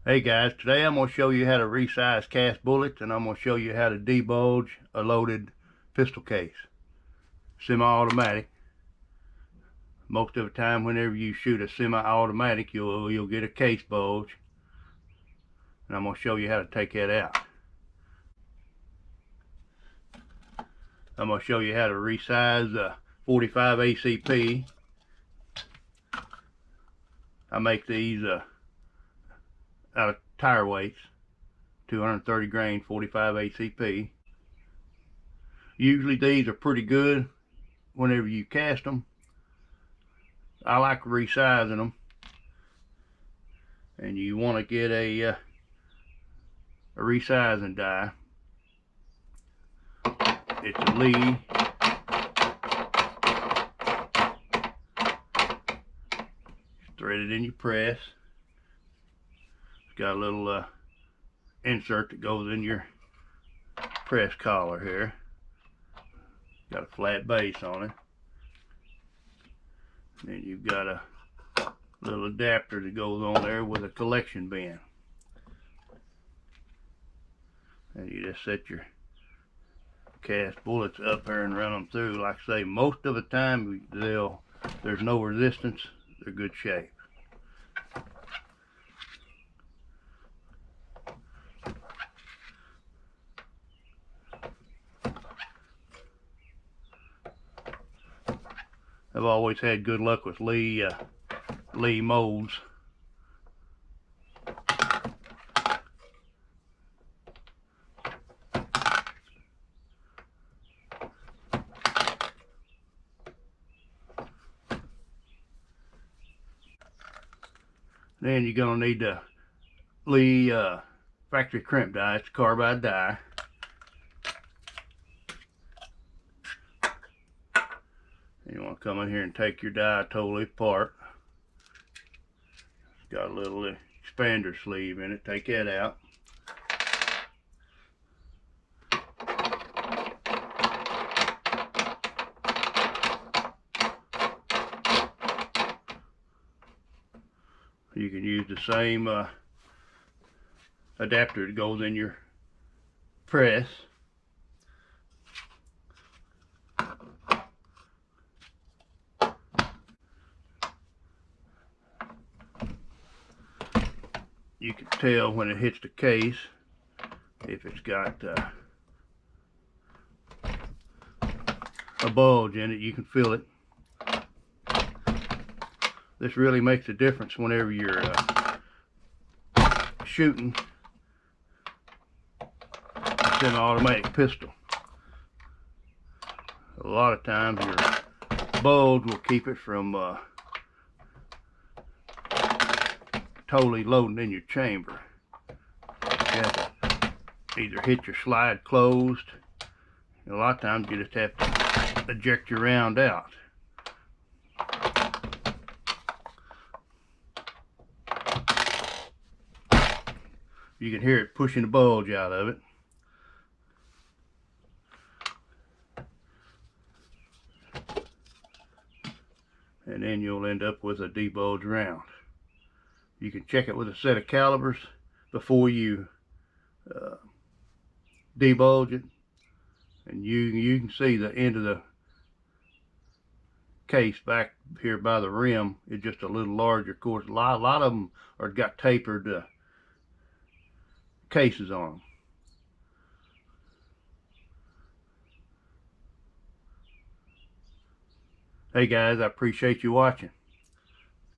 Hey guys, today I'm going to show you how to resize cast bullets, and I'm going to show you how to debulge a loaded pistol case. Semi-automatic. Most of the time whenever you shoot a semi-automatic you'll get a case bulge, and I'm going to show you how to take that out. I'm going to show you how to resize a 45 ACP. I make these out of tire weights, 230 grain 45 ACP. Usually these are pretty good whenever you cast them. I like resizing them, and you want to get a resizing die. It's a Lee. Thread it in your press. It's got a little insert that goes in your press collar here. Got a flat base on it. Then you've got a little adapter that goes on there with a collection bin. And you just set your cast bullets up here and run them through. Like I say, most of the time there's no resistance. They're good shape. I've always had good luck with Lee molds. Then you're gonna need the Lee factory crimp die. It's a carbide die. You want to come in here and take your die totally apart. It's got a little expander sleeve in it. Take that out. You can use the same adapter that goes in your press. You can tell when it hits the case if it's got a bulge in it. You can feel it. This really makes a difference whenever you're shooting a semi-automatic pistol. A lot of times your bulge will keep it from totally loading in your chamber. You have to either hit your slide closed. A lot of times you just have to eject your round out. You can hear it pushing the bulge out of it. And then you'll end up with a debulged round. You can check it with a set of calibers before you debulge it, and you can see the end of the case back here by the rim is just a little larger. Of course, a lot of them are got tapered cases on them. Hey guys, I appreciate you watching.